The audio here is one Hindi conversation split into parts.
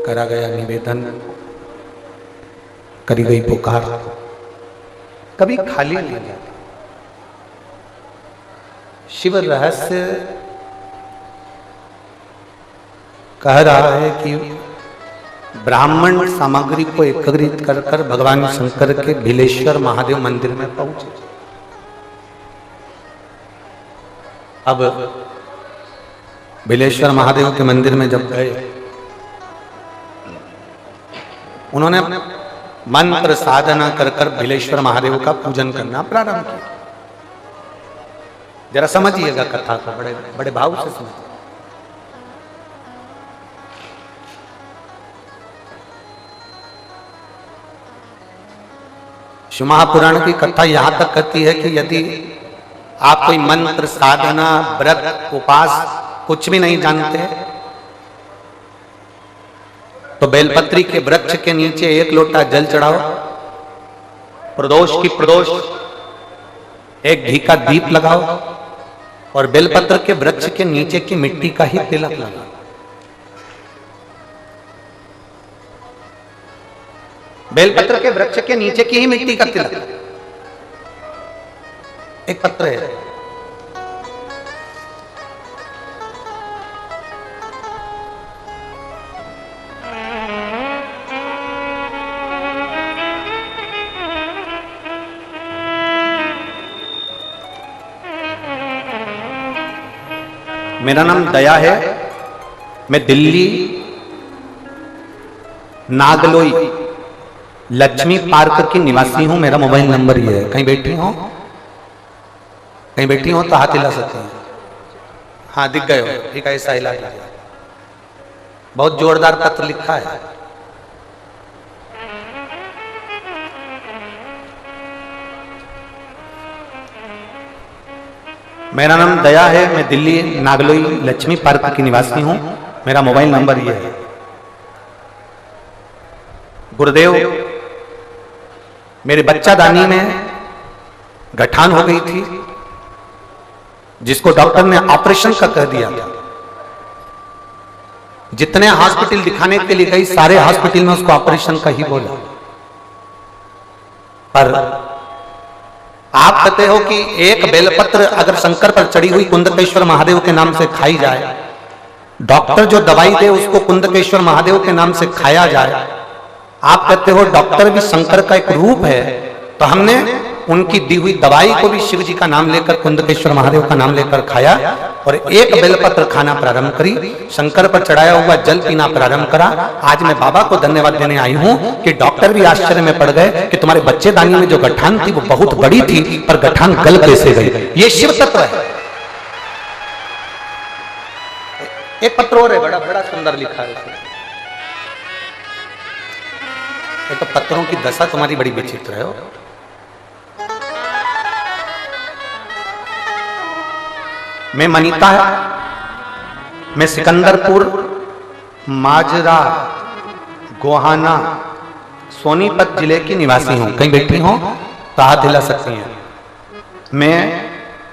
करा गया निवेदन, करी गई पुकार, कभी खाली नहीं जाता। शिव रहस्य कह रहा है कि ब्राह्मण सामग्री को एकत्रित कर कर भगवान शंकर के भिलेश्वर महादेव मंदिर में पहुंचे। अब भिलेश्वर महादेव के मंदिर में जब गए, उन्होंने मंत्र साधना कर कर भिलेश्वर महादेव का पूजन करना प्रारंभ किया। जरा समझिएगा कथा को, बड़े बड़े भाव से समझिए। शिव महापुराण की कथा यहां तक कहती है कि यदि आप कोई मंत्र साधना व्रत उपास कुछ भी नहीं जानते तो बेलपत्री के वृक्ष के नीचे एक लोटा जल चढ़ाओ, प्रदोष की प्रदोष एक घी का दीप लगाओ और बेलपत्र के वृक्ष के नीचे की मिट्टी का ही तिलक लगाओ। बेलपत्र के वृक्ष के नीचे की ही मिट्टी का तिलक, एक पत्र है, मेरा नाम दया है, मैं दिल्ली नागलोई लक्ष्मी पार्क की निवासी हूं। मेरा मोबाइल नंबर ये है। कहीं बैठी हो, कहीं बैठी हो तो हाथ हिला सकते हैं। हाँ दिख गए हो, ठीक है, ऐसा हिला दिया। बहुत जोरदार पत्र लिखा है। मेरा नाम दया है, मैं दिल्ली नागलोई लक्ष्मी पार्क की निवासी हूं। मेरा मोबाइल नंबर ये है। गुरुदेव, मेरे बच्चादानी में गठान हो गई थी, जिसको डॉक्टर ने ऑपरेशन का कह दिया था। जितने हॉस्पिटल दिखाने के लिए गई, सारे हॉस्पिटल में उसको ऑपरेशन का ही बोला। पर आप कहते हो कि एक बेलपत्र अगर शंकर पर चढ़ी हुई कुंदकेश्वर महादेव के नाम से खाई जाए, डॉक्टर जो दवाई दे उसको कुंदकेश्वर महादेव के नाम से खाया जाए, आप कहते हो डॉक्टर भी शंकर का एक रूप है, तो हमने उनकी दी हुई दवाई को भी शिव जी का नाम लेकर, कुंदकेश्वर महादेव का नाम लेकर खाया और एक बेलपत्र खाना प्रारंभ करी, शंकर पर चढ़ाया हुआ जल पीना प्रारंभ करा। आज मैं बाबा को धन्यवाद देने आई हूं कि डॉक्टर भी आश्चर्य में पड़ गए कि तुम्हारे बच्चेदानी में जो गठान थी वो बहुत बड़ी थी, पर गठान गल कैसे गई। ये शिव तत्व है। एक पत्र और है, बड़ा बड़ा सुंदर लिखा है। तो पत्रों की दशा तुम्हारी बड़ी विचित्र है। मैं मनीता है, मैं सिकंदरपुर, माजरा, गोहाना, सोनीपत जिले की निवासी हूं। कहीं बैठी हो तो हाथ हिला सकती हैं।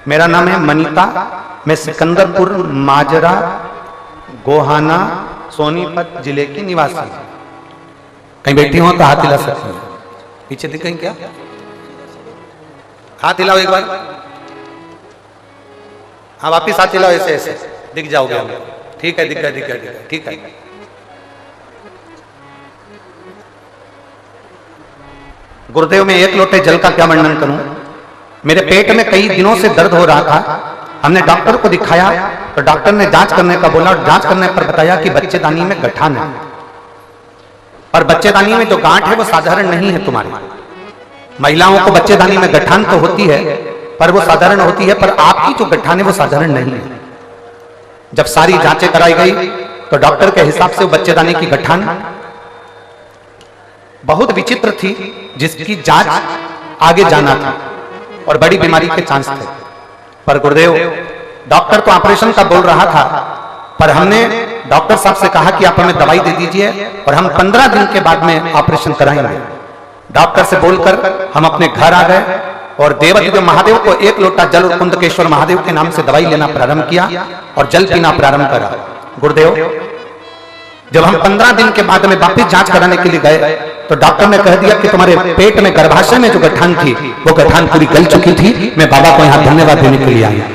मेरा नाम है मनीता, मैं सिकंदरपुर, माजरा, गोहाना, सोनीपत जिले की निवासी हूं। कहीं बैठी हो तो हाथ हिला सकती हैं। पीछे दिख गई क्या? हाथ हिलाओ एक बार। हाँ वापिस हाथ हिलाओ, ऐसे ऐसे दिख जाओगे हमें। ठीक है, दिख गया, दिख गया, दिख गया, ठीक है। गुरुदेव, मैं एक लोटे जल का क्या वर्णन करूं। मेरे पेट में कई दिनों से दर्द हो रहा था। हमने डॉक्टर को दिखाया तो डॉक्टर ने जांच करने का बोला और जांच करने पर बताया कि बच्चेदानी में गठान है। और बच्चेदानी में जो गांठ है वो साधारण नहीं है। तुम्हारी महिलाओं को बच्चेदानी में गठान तो होती है, पर वो साधारण होती है, पर आपकी जो गठान है वो साधारण नहीं है। जब सारी जांचें कराई गई तो डॉक्टर के हिसाब से वो बच्चेदानी की गठान बहुत विचित्र थी, जिसकी जांच आगे जाना था और बड़ी बीमारी के चांस थे। पर गुरुदेव, डॉक्टर तो ऑपरेशन का बोल रहा था, पर हमने डॉक्टर साहब से कहा कि आप हमें दवाई दे दीजिए और हम 15 दिन के बाद में ऑपरेशन कराएंगे। डॉक्टर से बोलकर हम अपने घर आ गए और देवदेव महादेव को एक लोटा जल और कुंदकेश्वर महादेव के नाम से दवाई लेना प्रारंभ किया और जल पीना प्रारंभ करा। गुरुदेव, जब हम 15 दिन के बाद में वापिस जांच कराने के लिए गए तो डॉक्टर ने कह दिया कि तुम्हारे पेट में गर्भाशय में जो गठान थी वो गठान पूरी गल चुकी थी। मैं बाबा को यहाँ धन्यवाद देने के लिए आया।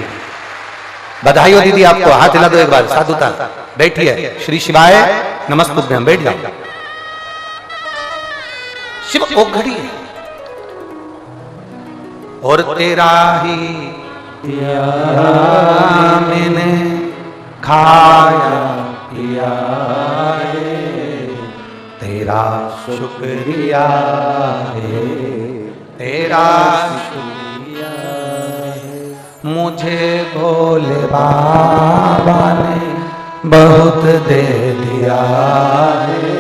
बधाई हो दीदी आपको, हाथ हिला दो एक बार, साधुता। बैठिए, श्री शिवाय नमस्तुभ्यम, बैठ जाओ। शिव ओ घड़ी है और तेरा ही मैंने खाया पिया है, तेरा शुक्रिया है, तेरा शुक्रिया है, मुझे भोले बाबा ने बहुत दे दिया है,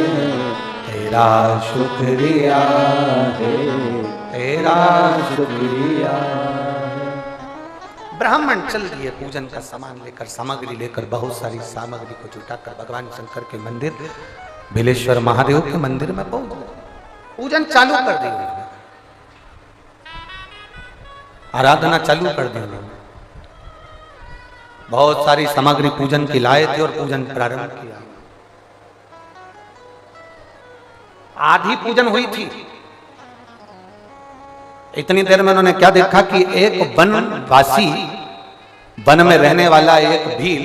तेरा शुक्रिया है, तेरा शुक्रिया है। ब्राह्मण चल दिए पूजन का सामान लेकर, सामग्री लेकर, बहुत सारी सामग्री को जुटाकर भगवान शंकर के मंदिर बिलेश्वर महादेव के मंदिर में पहुंच गए। पूजन चालू कर दी, आराधना चालू कर दी उन्होंने। बहुत सारी सामग्री पूजन की लाए थे और पूजन प्रारंभ किया। आधी पूजन हुई थी, इतनी देर में उन्होंने क्या देखा कि एक वनवासी, वन में रहने वाला एक भील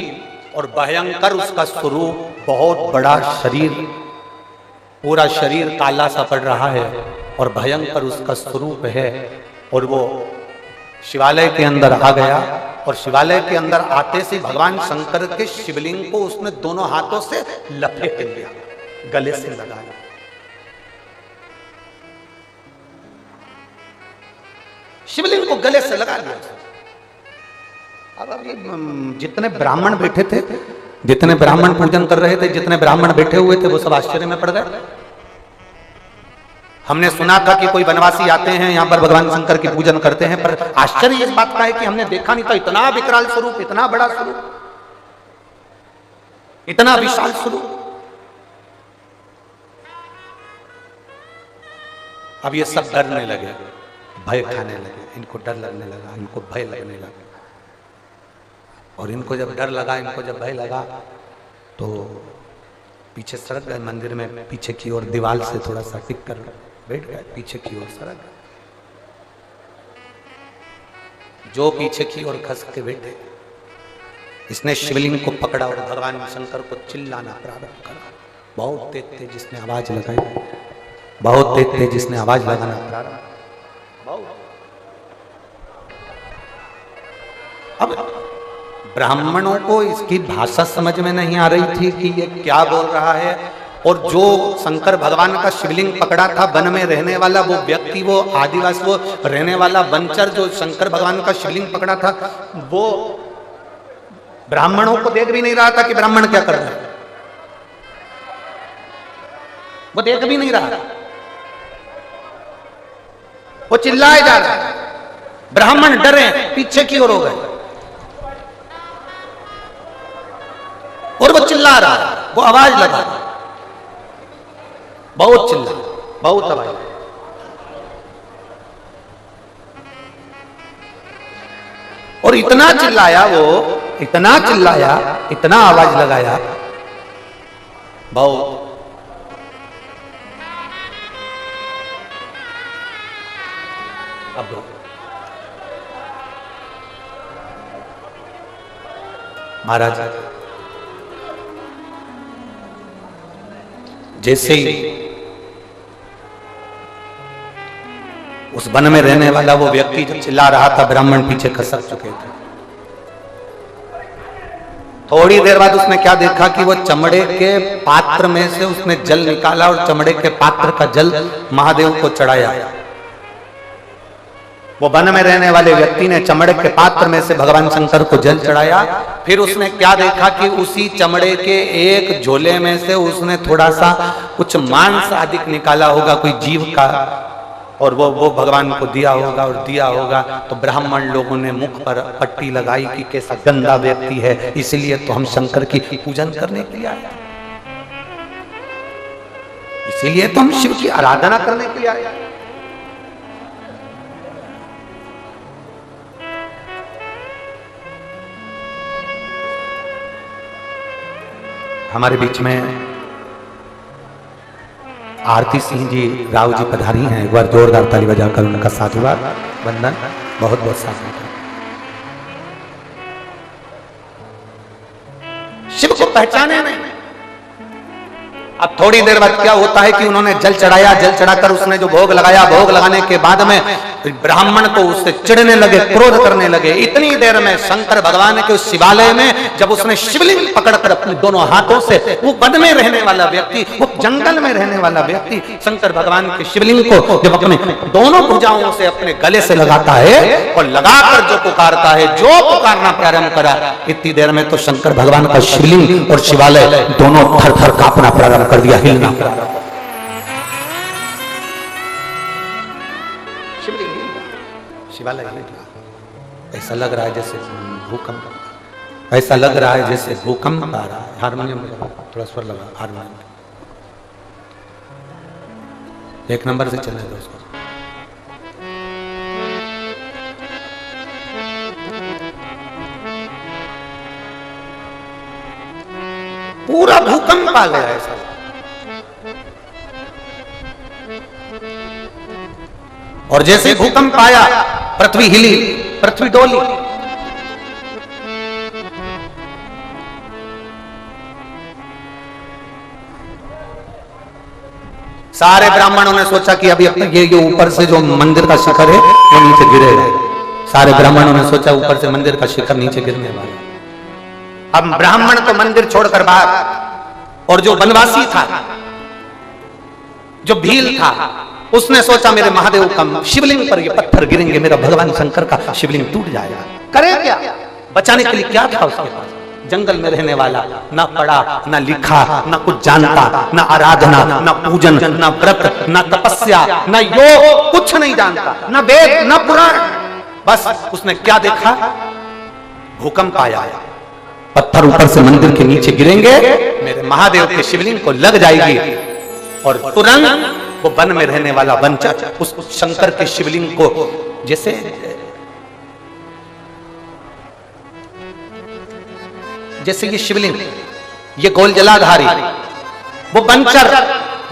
और भयंकर उसका स्वरूप, बहुत बड़ा शरीर, पूरा शरीर काला सा पड़ रहा है और भयंकर उसका स्वरूप है। और वो शिवालय के अंदर आ गया और शिवालय के अंदर आते से भगवान शंकर के शिवलिंग को उसने दोनों हाथों से लपेट लिया, गले से लगाया। शिवलिंग को गले से लगा लिया। अब ये जितने ब्राह्मण बैठे थे, जितने ब्राह्मण पूजन कर रहे थे, जितने ब्राह्मण बैठे हुए थे, वो सब आश्चर्य में पड़ गए। हमने सुना था कि कोई वनवासी आते हैं यहाँ पर भगवान शंकर की पूजन करते हैं, पर आश्चर्य इस बात का है कि हमने देखा नहीं था इतना विकराल स्वरूप, इतना बड़ा स्वरूप, इतना विशाल स्वरूप। अब ये सब डरने लगे, भय खाने लगे, इनको डर लगने लगा, इनको भय लगने लगा। और इनको जब डर लगा, इनको जब भय लगा तो पीछे सरक गए मंदिर में, पीछे की ओर दीवार से थोड़ा सा टिक कर बैठ गए, पीछे की ओर सरक गए। जो पीछे की ओर खस के बैठे, इसने शिवलिंग को पकड़ा और भगवान शंकर को चिल्लाना प्रारंभ करा। बहुत तेज तेज जिसने आवाज लगाई, बहुत तेज तेज जिसने आवाज लगाना प्रारंभ। अब ब्राह्मणों को इसकी भाषा समझ में नहीं आ रही थी कि ये क्या बोल रहा है। और जो शंकर भगवान का शिवलिंग पकड़ा था, वन में रहने वाला वो व्यक्ति, वो आदिवासी, वो रहने वाला वनचर जो शंकर भगवान का शिवलिंग पकड़ा था, वो ब्राह्मणों को देख भी नहीं रहा था कि ब्राह्मण क्या कर रहे हैं, वो देख भी नहीं रहा, वो चिल्लाए जा रहा है। ब्राह्मण डरे, पीछे की ओर हो गए और वो चिल्ला रहा, वो आवाज लगा, बहुत चिल्ला, बहुत आवाज। और इतना चिल्लाया वो, इतना चिल्लाया, इतना आवाज लगाया, बहुत। अब महाराज जैसे ही उस वन में रहने वाला वो व्यक्ति जब चिल्ला रहा था, ब्राह्मण पीछे खसक चुके थे। थोड़ी देर बाद उसने क्या देखा कि वो चमड़े के पात्र में से उसने जल निकाला और चमड़े के पात्र का जल महादेव को चढ़ाया। वो वन में रहने वाले व्यक्ति ने चमड़े के पात्र में से भगवान शंकर को जल चढ़ाया। फिर उसने क्या देखा कि उसी चमड़े के एक झोले में से उसने थोड़ा सा कुछ मांस आदि निकाला होगा, कोई जीव का, और वो भगवान को दिया होगा और दिया होगा। तो ब्राह्मण लोगों ने मुख पर पट्टी लगाई कि कैसा गंदा व्यक्ति है, इसलिए तो हम शंकर की पूजन करने के लिए आए, इसीलिए तो हम शिव की आराधना करने के लिए आए। हमारे बीच में आरती सिंह जी राव जी पधारी हैं, एक बार जोरदार ताली बजाकर उनका साधुवाद वंदन, बहुत बहुत साधुवाद। शिव को पहचाने नहीं। अब थोड़ी देर बाद क्या होता है कि उन्होंने जल चढ़ाया, जल चढ़ाकर उसने जो भोग लगाया, भोग लगाने के बाद में ब्राह्मण को उससे चिढ़ने लगे, क्रोध करने लगे। इतनी देर में शंकर भगवान के उस शिवालय में जब उसने शिवलिंग पकड़कर अपने दोनों हाथों से, वो वन में रहने वाला व्यक्ति, वो जंगल में रहने वाला व्यक्ति शंकर भगवान के शिवलिंग को जब अपने दोनों भुजाओं से अपने गले से लगाता है और लगाकर जो पुकारता है, जो पुकारना प्रारंभ करा, इतनी देर में तो शंकर भगवान का शिवलिंग और शिवालय दोनों थर थर कांपना प्रारंभ कर दिया, हिलना प्रारंभ। शिवालय ऐसा लग रहा है जैसे भूकंप, ऐसा लग रहा है जैसे भूकंप आ रहा है। हारमोनियम थोड़ा स्वर लगा, हारमोनियम एक नंबर से चलने दो उसको। पूरा भूकंप आ गया ऐसा। और जैसे भूकंप आया, पृथ्वी हिली, पृथ्वी डोली। सारे ब्राह्मणों ने सोचा कि अभी ये ऊपर से जो मंदिर का शिखर है वो नीचे गिरेगा। सारे ब्राह्मणों ने सोचा ऊपर से मंदिर का शिखर नीचे गिरने वाला। अब ब्राह्मण तो मंदिर छोड़कर बाहर, और जो वनवासी था, जो भील था, उसने सोचा मेरे महादेव का शिवलिंग पर ये पत्थर गिरेंगे, मेरा भगवान शंकर का शिवलिंग टूट जाएगा। करे क्या? बचाने के लिए क्या था उसके पास? जंगल में रहने वाला, ना पढ़ा ना लिखा, ना कुछ जानता, ना आराधना, ना पूजन, ना व्रत, ना तपस्या, ना योग, कुछ नहीं जानता, ना वेद, ना पुराण। बस उसने क्या देखा? भूकंप आया, पत्थर ऊपर से मंदिर के नीचे गिरेंगे, मेरे महादेव के शिवलिंग को लग जाएगी। और तुरंत वो वन में रहने वाला वनचर उस शंकर के शिवलिंग को, जैसे ये शिवलिंग, ये गोल जलाधारी, वो वनचर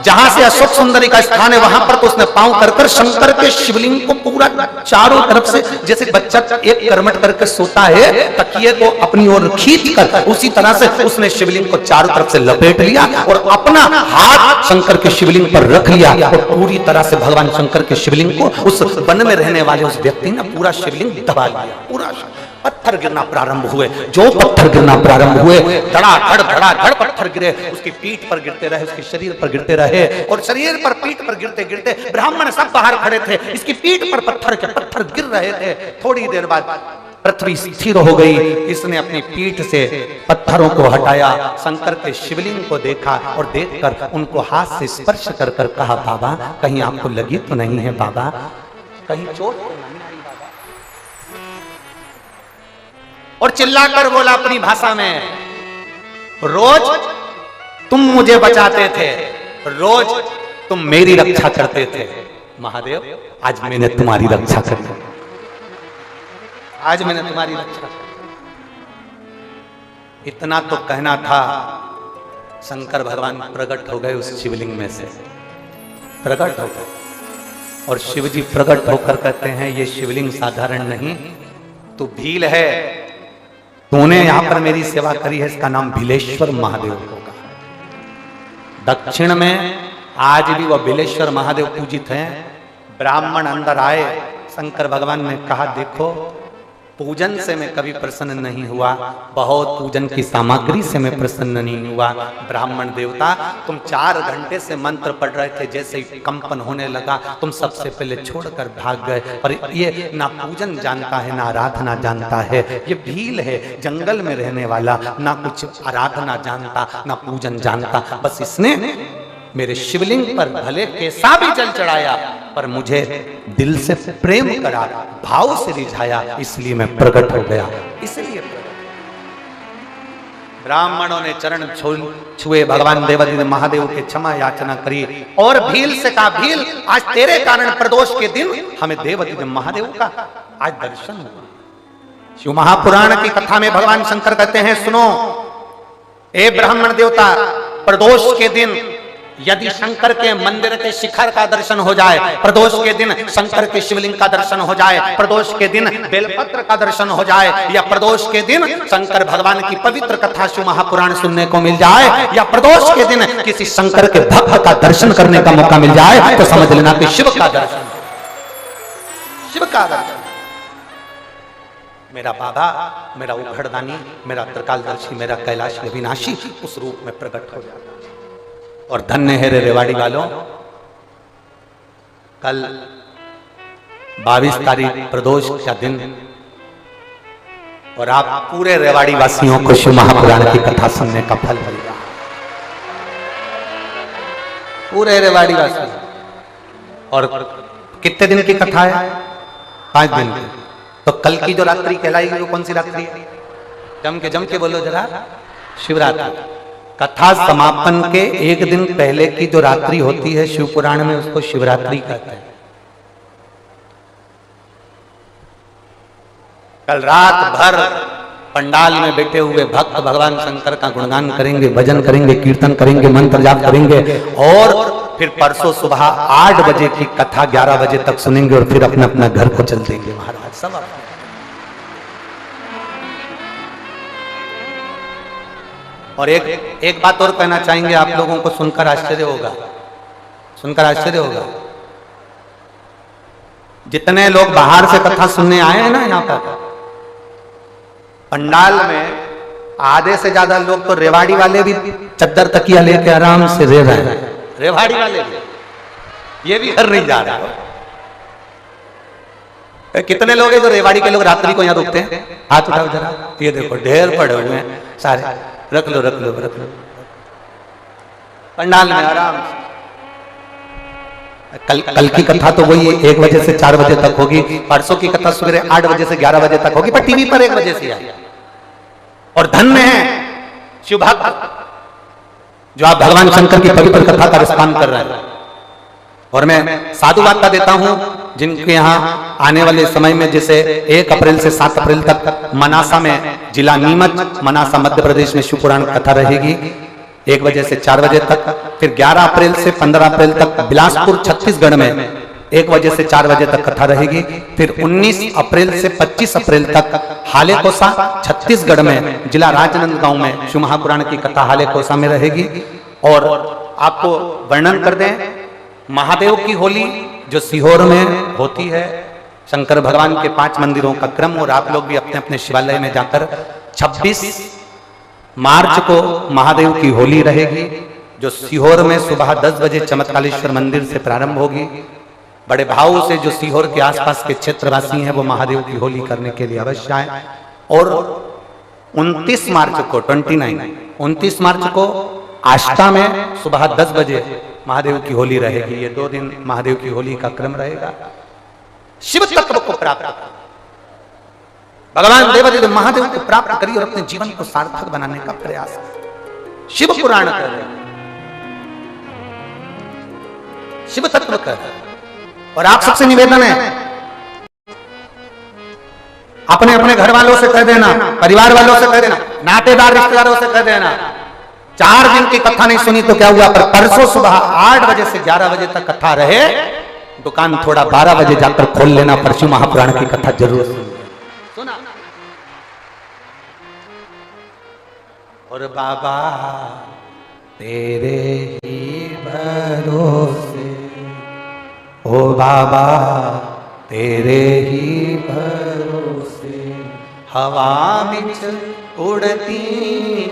जहां से अशोक सुंदरी का स्थान है वहां पर तो उसने पांव कर शंकर के शिवलिंग को पूरा चारों तरफ से, जैसे बच्चा एक करमट करके सोता है तकिए को अपनी ओर खींच कर, उसी तरह से उसने शिवलिंग को चारों तरफ से लपेट लिया और अपना हाथ शंकर के शिवलिंग पर रख लिया और पूरी तरह से भगवान शंकर के शिवलिंग को उस वन में रहने वाले उस व्यक्ति ने पूरा शिवलिंग दबा लिया। पूरा पत्थर गिरना प्रारंभ हुए, जो पत्थर गिरना प्रारंभ हुए, धड़ाधड़ पत्थर गिरे, उसकी पीठ पर गिरते रहे, उसके शरीर पर गिरते रहे, और शरीर पर पीठ पर गिरते गिरते ब्राह्मण सब बाहर खड़े थे, इसकी पीठ पर पत्थर के पत्थर गिर रहे थे। थोड़ी देर बाद पृथ्वी स्थिर हो गई, इसने अपनी पीठ से पत्थरों को हटाया, शंकर के शिवलिंग को देखा और देखकर उनको हाथ से स्पर्श कर कर कहा, बाबा कहीं आपको लगी तो नहीं है बाबा, कहीं चोट तो नहीं? और चिल्लाकर बोला अपनी भाषा में, रोज तुम मुझे बचाते थे, रोज तुम मेरी रक्षा करते थे, महादेव आज मैंने तुम्हारी रक्षा करी, आज मैंने तुम्हारी रक्षा करी। इतना तो कहना था, शंकर भगवान प्रकट हो गए उस शिवलिंग में से, प्रकट हो गए। और शिव जी प्रकट होकर कहते हैं, ये शिवलिंग साधारण नहीं, तू भील है, तूने यहां पर मेरी सेवा करी है, इसका नाम भीलेश्वर महादेव होगा। दक्षिण में आज भी वह भीलेश्वर महादेव पूजित हैं। ब्राह्मण अंदर आए, शंकर भगवान ने कहा, देखो पूजन से मैं कभी प्रसन्न नहीं हुआ, बहुत पूजन की सामग्री से मैं प्रसन्न नहीं हुआ। ब्राह्मण देवता, तुम 4 घंटे से मंत्र पढ़ रहे थे, जैसे ही कंपन होने लगा तुम सबसे पहले छोड़कर भाग गए। पर ये ना पूजन जानता है ना आराधना जानता है, ये भील है, जंगल में रहने वाला, ना कुछ आराधना जानता ना पूजन जानता। बस इसने मेरे शिवलिंग पर भले कैसा भी जल चढ़ाया, पर मुझे दिल से प्रेम करा, भाव से रिझाया, इसलिए मैं प्रकट हो गया। इसलिए ब्राह्मणों ने चरण छुए, भगवान देवादिदेव महादेव के क्षमा याचना करी और भील से कहा, भील आज तेरे कारण प्रदोष के दिन हमें देवादिदेव महादेव का आज दर्शन हुआ। शिव महापुराण की कथा में भगवान शंकर कहते हैं, सुनो ए ब्राह्मण देवता, प्रदोष के दिन यदि शंकर के मंदिर के शिखर का दर्शन हो जाए, प्रदोष के दिन शंकर के शिवलिंग का दर्शन हो जाए, प्रदोष के दिन बेलपत्र का दर्शन हो जाए, या प्रदोष के दिन शंकर भगवान की पवित्र कथा शिव महापुराण सुनने को मिल जाए, या प्रदोष के दिन किसी शंकर के भक्त का दर्शन करने का मौका मिल जाए, तो समझ लेना कि शिव का दर्शन, शिव का दर्शन। मेरा बाबा, मेरा उघड़दानी, मेरा त्रिकालदर्शी, मेरा कैलाश अविनाशी उस रूप में प्रकट हो जाता। और धन्य है रे रेवाड़ी वालों, कल 22 तारीख प्रदोष का दिन, और आप पूरे रेवाड़ी वासियों को शिव महापुराण की कथा सुनने का फल मिलेगा। पूरे रेवाड़ी वासी। और कितने दिन की कथा है? 5 दिन की। तो कल की जो रात्रि कहलाएगी वो कौन सी रात्रि है? जम के बोलो जरा, शिवरात्रि। कथा समापन के एक दिन पहले की जो रात्रि होती है शिव पुराण में, उसको शिवरात्रि कहते हैं। कल रात भर पंडाल में बैठे हुए भक्त भगवान शंकर का गुणगान करेंगे, भजन करेंगे, कीर्तन करेंगे, मंत्र जाप करेंगे, और फिर परसों सुबह 8 बजे की कथा 11 बजे तक सुनेंगे, और फिर अपने अपना घर को चल देंगे महाराज सब। और एक बात और कहना चाहेंगे, आप लोगों को सुनकर आश्चर्य होगा, सुनकर आश्चर्य होगा। जितने लोग बाहर से कथा सुनने आए हैं ना यहाँ पर पंडाल में, आधे से ज्यादा लोग तो रेवाड़ी वाले भी चद्दर तकिया लेके आराम से रह रहे हैं। रेवाड़ी वाले ये भी घर नहीं जा रहा। कितने लोग हैं जो रेवाड़ी के लोग रात्रि को यहाँ रुकते हैं? हाथ उठाओ जरा। ये देखो ढेर पड़े हुए हैं सारे। रख लो रख लो रख लो पंडाल में आराम से। कल की कथा तो वही 1 बजे से 4 बजे तक होगी। परसों की कथा सवेरे 8 बजे से 11 बजे तक होगी, पर टीवी पर 1 बजे से आई। और धन्य है शिव भक्त जो आप भगवान शंकर की पवित्र कथा का रसपान कर रहे हैं। और मैं साधुवाद का देता हूं जिनके यहाँ आने वाले समय में, जैसे 1 अप्रैल से 7 अप्रैल तक मनासा में, जिला नीमच मनासा मध्य प्रदेश में शिव पुराण कथा रहेगी 1 बजे से 4 बजे तक। फिर 11 अप्रैल से 15 अप्रैल तक बिलासपुर छत्तीसगढ़ में 1 बजे से 4 बजे तक कथा रहेगी। फिर 19 अप्रैल से 25 अप्रैल तक हालेकोसा छत्तीसगढ़ में, जिला राजनांदगांव में शिव महापुराण की कथा हालेकोसा में रहेगी। और आपको वर्णन कर दें, महादेव की होली जो सीहोर में होती है, शंकर भगवान के 5 मंदिरों का क्रम, और आप लोग भी अपने अपने शिवालय में जाकर 26 मार्च को महादेव की होली रहेगी, जो सीहोर में सुबह 10 बजे चमत्कालेश्वर मंदिर से प्रारंभ होगी। बड़े भाव से जो सीहोर के आसपास के क्षेत्रवासी हैं वो महादेव की होली करने के लिए अवश्य आए। और 29 मार्च को आष्टा में सुबह 10 बजे महादेव की होली रहेगी। ये 2 दिन महादेव की होली का क्रम रहेगा। शिव तत्व को प्राप्त भगवान देवादिदेव महादेव को प्राप्त करिए और अपने जीवन को सार्थक बनाने का प्रयास करें। शिव पुराण कर रहे हैं, शिव तत्व कर रहे हैं। और आप सबसे निवेदन है, अपने अपने घर वालों से कह देना, परिवार वालों से कह देना, नातेदार रिश्तेदारों से कह देना, 4 दिन की कथा नहीं सुनी तो क्या हुआ, पर परसों सुबह 8 बजे से 11 बजे तक कथा रहे, दुकान थोड़ा 12 बजे जाकर खोल लेना, पर शिव महापुराण की कथा जरूर सुना। और बाबा तेरे ही भरोसे, ओ बाबा तेरे ही भरोसे, हवा बिच उड़ती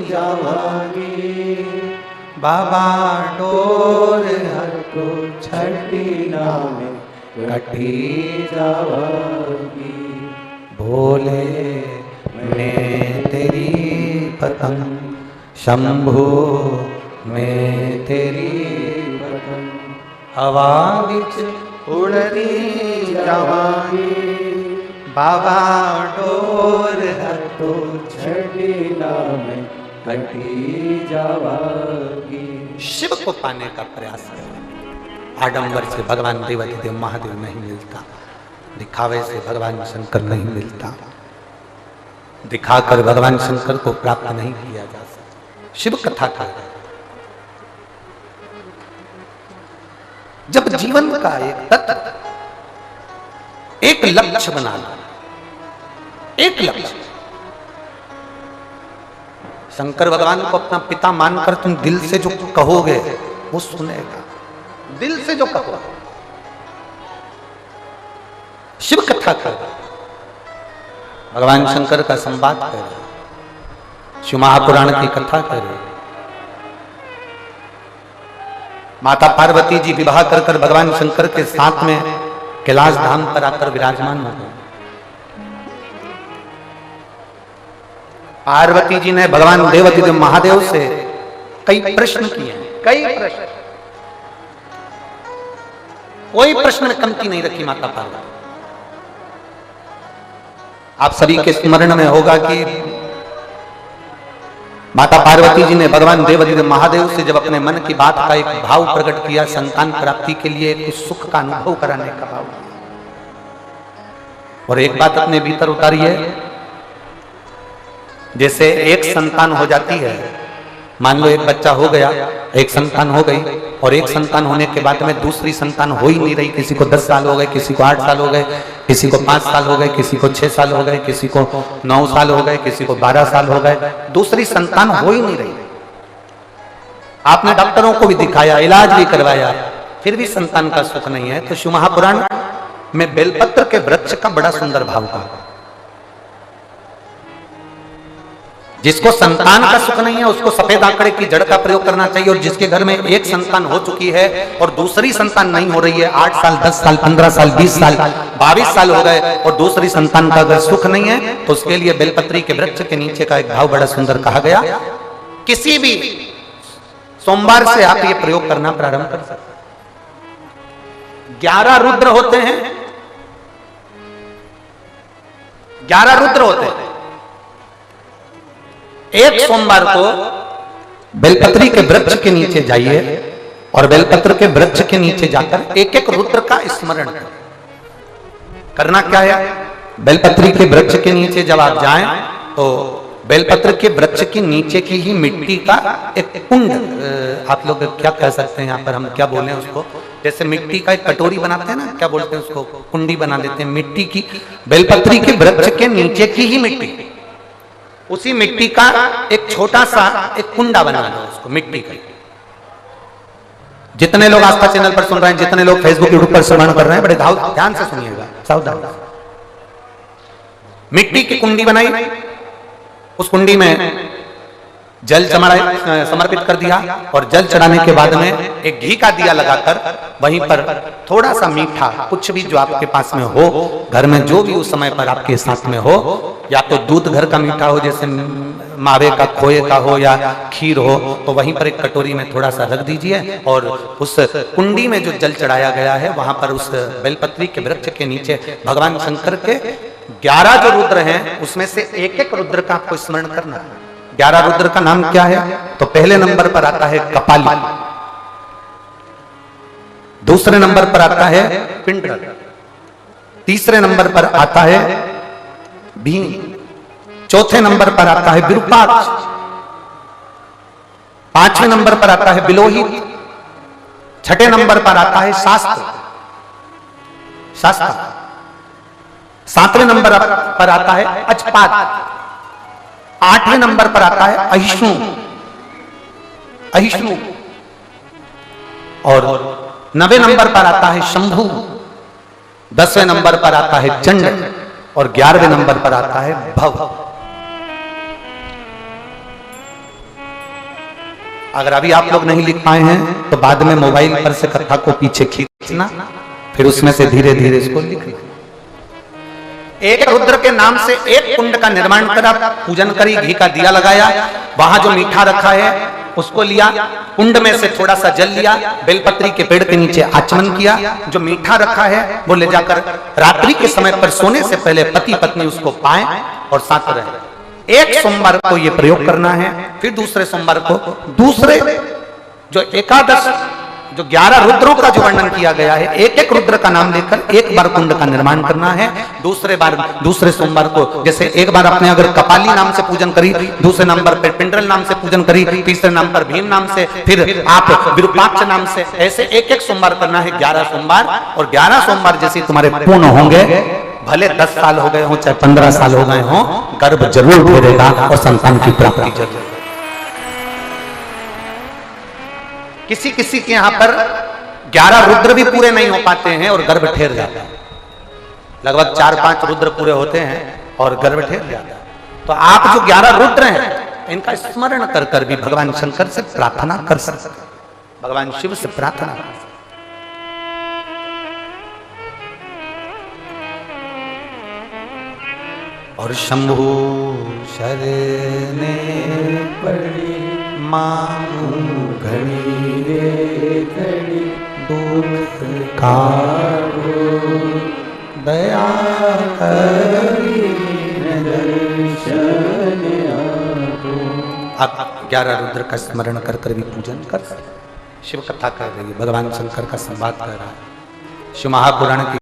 जावागी, बाबा डोर हर को छठी नाम कटी जावागी, बोले मैं तेरी पतंग, शंभू मैं तेरी पतंग, हवा बिच उड़ती जावागी, बाबा डोर हटो छठी नाम कटी जावागी। शिव को पाने का प्रयास करें। आडंबर से भगवान देवादिदेव महादेव नहीं मिलता, दिखावे से भगवान शंकर नहीं मिलता, दिखाकर भगवान शंकर को प्राप्त नहीं किया जा सकता। शिव कथा का जब जीवन का एक तत्व, एक लक्ष्य बना लो, एक लक्ष्य। शंकर भगवान को अपना पिता मानकर तुम दिल से जो कहोगे वो सुनेगा, दिल से जो कहो। शिव कथा कर, भगवान शंकर का संवाद कर, शिव महापुराण की कथा कर, माता पार्वती जी विवाह कर भगवान शंकर के साथ में कैलाश धाम पर आकर विराजमान हो गए। पार्वती जी ने भगवान देवाधिदेव महादेव से कई प्रश्न किए, कई प्रश्न, कोई प्रश्न में कमती नहीं रखी माता पार्वती। आप सभी के स्मरण में होगा कि माता पार्वती जी ने भगवान देवाधिदेव महादेव से जब अपने मन की बात का एक भाव प्रकट किया, संतान प्राप्ति के लिए कुछ सुख का अनुभव कराने का भाव किया, और एक बात अपने भीतर उतारी है, जैसे एक संतान हो जाती है, मान लो एक बच्चा हो गया, एक संतान हो गई, और एक संतान होने के बाद में दूसरी संतान हो ही नहीं रही। किसी को 10 साल हो गए, किसी को 8 साल हो गए, किसी को 5 साल हो गए, किसी को 6 साल हो गए, किसी को 9 साल हो गए, किसी को 12 साल हो गए, दूसरी संतान हो ही नहीं रही। आपने डॉक्टरों को भी दिखाया, इलाज भी करवाया, फिर भी संतान का सुख नहीं है। तो शिव महापुराण में बेलपत्र के वृक्ष का बड़ा सुंदर भाव का, जिसको संतान का सुख नहीं है उसको सफेद आंकड़े की जड़ का प्रयोग करना चाहिए, और जिसके घर में एक संतान हो चुकी है और दूसरी संतान नहीं हो रही है, 8 साल 10 साल 15 साल 20 साल 22 साल हो गए और दूसरी संतान का अगर सुख नहीं है, तो उसके लिए बेलपत्री के वृक्ष के नीचे का एक भाव बड़ा सुंदर कहा गया। किसी भी सोमवार से आप ये प्रयोग करना प्रारंभ कर सकते। 11 रुद्र होते हैं, 11 रुद्र होते हैं। एक सोमवार को बेलपत्री के वृक्ष के नीचे जाइए और बेलपत्र के वृक्ष के नीचे जाकर एक एक रुद्र का स्मरण करें। करना क्या है, बेलपत्री के वृक्ष के नीचे जब आप जाएं तो बेलपत्र के वृक्ष के नीचे की ही मिट्टी का एक कुंड, आप लोग क्या कह सकते हैं यहाँ पर, हम क्या बोले उसको, जैसे मिट्टी का एक कटोरी बनाते हैं ना, क्या बोलते हैं उसको, कुंडी बना देते हैं मिट्टी की। बेलपत्री के वृक्ष के नीचे की ही मिट्टी, उसी मिट्टी का एक छोटा सा एक कुंडा बना लो उसको, मिट्टी का। जितने लोग आस्था चैनल पर सुन रहे हैं, जितने लोग फेसबुक यूट्यूब पर श्रवण कर रहे हैं, बड़े ध्यान से सुनिएगा, सावधान। मिट्टी की कुंडी बनाई, उस कुंडी में जल समर्पित कर दिया, और जल चढ़ाने के बाद में एक घी का दिया लगाकर वहीं पर थोड़ा सा मीठा, कुछ भी जो आपके पास में हो, घर में जो भी उस समय पर आपके साथ में हो, या तो दूध घर का मीठा हो, जैसे मावे का, खोए का हो, या खीर हो, तो वहीं पर एक कटोरी में थोड़ा सा रख दीजिए, और उस कुंडी में जो जल चढ़ाया गया है वहां पर उस बेलपत्री के वृक्ष के नीचे भगवान शंकर के 11 जो रुद्र हैं उसमें से एक एक रुद्र का आपको स्मरण करना है। 11 रुद्र का नाम क्या है, तो पहले नंबर पर आता है कपाली, दूसरे नंबर पर आता है पिंडर, तीसरे नंबर पर आता है भीम, चौथे नंबर पर आता है विरूपाक्ष, 5वें नंबर पर आता है बिलोहित, 6ठे नंबर पर आता है शास्त्र, 7वें नंबर पर आता है अजपात, 8वें नंबर पर आता है अहिष्णु, और 9वें नंबर पर आता है शंभु, 10वें नंबर पर आता है चंड, और 11वें नंबर पर आता है भव। अगर अभी आप लोग नहीं लिख पाए हैं तो बाद में मोबाइल पर से कथा को पीछे खींचना, फिर उसमें से धीरे धीरे इसको लिखना। एक रुद्र के नाम से एक कुंड का निर्माण करा, पूजन करी, घी का दिया लगाया, वहां जो मीठा रखा है उसको लिया, कुंड में से थोड़ा सा जल लिया, बेलपत्री के पेड़ के नीचे आचमन किया, जो मीठा रखा है वो ले जाकर रात्रि के समय पर सोने से पहले पति पत्नी उसको पाएं और साथ रहे। एक सोमवार को ये प्रयोग करना है, फिर दूसरे सोमवार को दूसरे जो एकादश जो 11 रुद्रों का जो वर्णन किया गया है, एक एक रुद्र का नाम लेकर एक बार कुंड का निर्माण करना है। दूसरे सोमवार को जैसे एक बार आपने अगर कपाली नाम से पूजन करी, दूसरे नंबर पर पिंडल नाम से पूजन करी, तीसरे नाम पर भीम नाम से, फिर आप विरूपाक्ष नाम से, ऐसे एक एक सोमवार करना है 11 सोमवार। और 11 सोमवार जैसे तुम्हारे पूर्ण होंगे, भले 10 साल हो गए हो चाहे 15 साल हो गए हो, गर्भ जरूर फेरेगा और संतान की प्राप्ति जरूर। किसी किसी के यहां पर 11 रुद्र भी पूरे नहीं हो पाते हैं और गर्भ ठेर जाता है। लगभग 4-5 रुद्र पूरे होते हैं और गर्भ ठेर जाता है। तो आप जो 11 रुद्र हैं, इनका स्मरण कर कर भी भगवान शंकर से प्रार्थना कर सकते, भगवान शिव से प्रार्थना कर सकते। और शंभु शरणे पड़ी मांगू घड़ी रे घड़ी, दुख काटो दया करी दर्शन आपो। आप 11 रुद्र का स्मरण कर कर भी पूजन कर सकते। शिव कथा कर रही है, भगवान शंकर का संवाद कर रहा है। शिव महापुराण की